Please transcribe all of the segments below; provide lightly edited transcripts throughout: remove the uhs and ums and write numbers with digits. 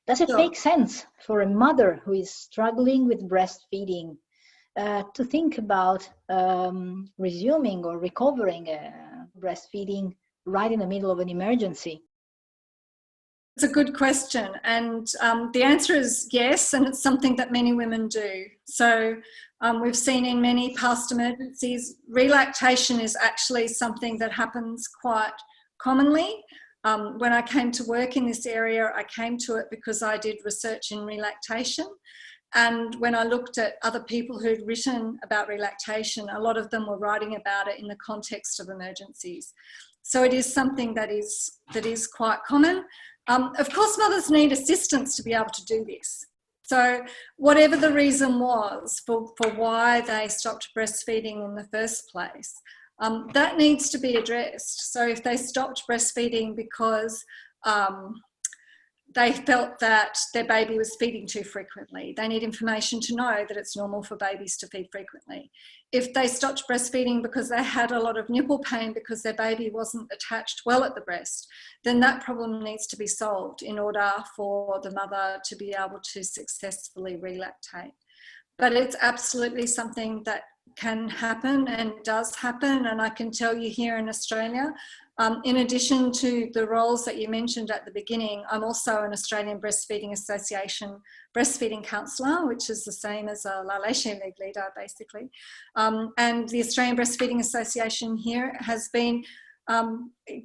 Does it Sure. make sense for a mother who is struggling with breastfeeding to think about resuming or recovering breastfeeding right in the middle of an emergency? It's a good question, and the answer is yes, and it's something that many women do. So we've seen in many past emergencies, relactation is actually something that happens quite commonly. When I came to work in this area, I came to it because I did research in relactation. And when I looked at other people who'd written about relactation, a lot of them were writing about it in the context of emergencies. So it is something that is quite common. Of course, mothers need assistance to be able to do this. So whatever the reason was for why they stopped breastfeeding in the first place, that needs to be addressed. So if they stopped breastfeeding because they felt that their baby was feeding too frequently, they need information to know that it's normal for babies to feed frequently. If they stopped breastfeeding because they had a lot of nipple pain because their baby wasn't attached well at the breast, then that problem needs to be solved in order for the mother to be able to successfully relactate. But it's absolutely something that can happen and does happen, and I can tell you here in Australia, in addition to the roles that you mentioned at the beginning, I'm also an Australian Breastfeeding Association breastfeeding counsellor, which is the same as a LaLecheLeague leader, basically. And the Australian Breastfeeding Association here has been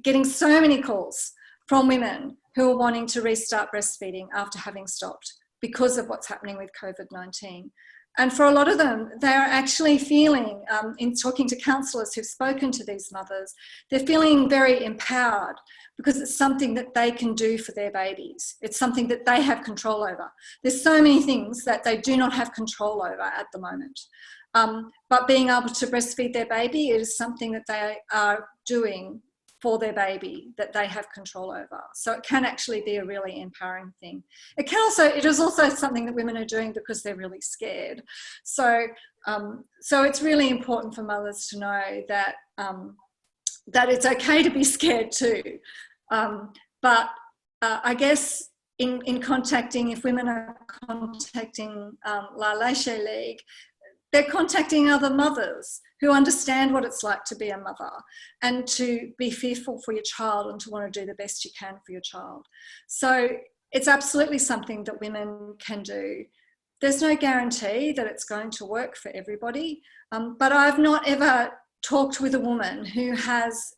getting so many calls from women who are wanting to restart breastfeeding after having stopped because of what's happening with COVID-19. And for a lot of them, they're actually feeling, in talking to counsellors who've spoken to these mothers, they're feeling very empowered because it's something that they can do for their babies. It's something that they have control over. There's so many things that they do not have control over at the moment. But being able to breastfeed their baby is something that they are doing for their baby that they have control over. So it can actually be a really empowering thing. It is also something that women are doing because they're really scared. So it's really important for mothers to know that that it's okay to be scared too. But I guess in contacting, if women are contacting LaLecheLeague, they're contacting other mothers who understand what it's like to be a mother and to be fearful for your child and to want to do the best you can for your child. So it's absolutely something that women can do. There's no guarantee that it's going to work for everybody, but I've not ever talked with a woman who has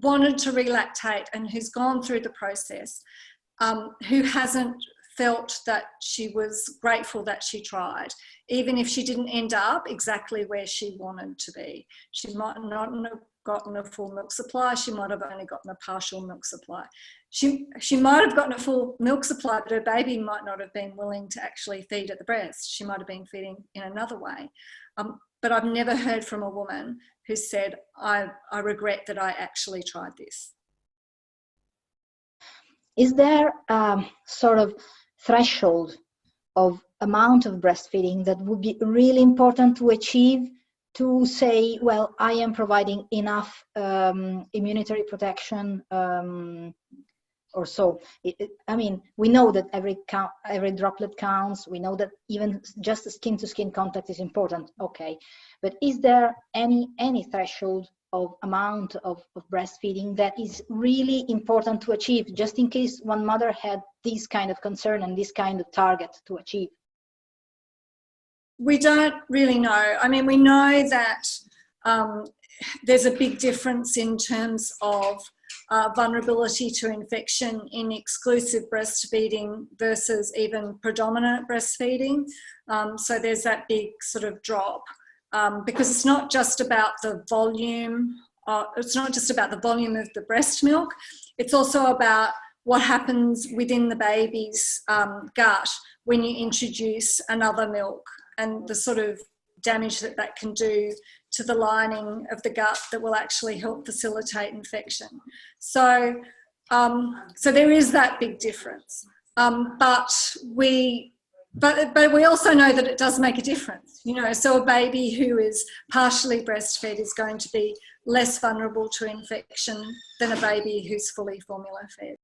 wanted to relactate and who's gone through the process, who hasn't felt that she was grateful that she tried, even if she didn't end up exactly where she wanted to be. She might not have gotten a full milk supply, she might have only gotten a partial milk supply. She might have gotten a full milk supply, but her baby might not have been willing to actually feed at the breast. She might have been feeding in another way. But I've never heard from a woman who said, I regret that I actually tried this. Is there a sort of threshold of amount of breastfeeding that would be really important to achieve to say, well, I am providing enough immunitary protection or so? I mean, we know that every droplet counts. We know that even just skin-to-skin contact is important. Okay, but is there any threshold of amount of breastfeeding that is really important to achieve, just in case one mother had this kind of concern and this kind of target to achieve? We don't really know. I mean, we know that there's a big difference in terms of vulnerability to infection in exclusive breastfeeding versus even predominant breastfeeding. So there's that big sort of drop. Because it's not just about the volume, it's not just about the volume of the breast milk, it's also about what happens within the baby's gut when you introduce another milk and the sort of damage that that can do to the lining of the gut that will actually help facilitate infection. So there is that big difference. But we also know that it does make a difference, you know, so a baby who is partially breastfed is going to be less vulnerable to infection than a baby who's fully formula fed.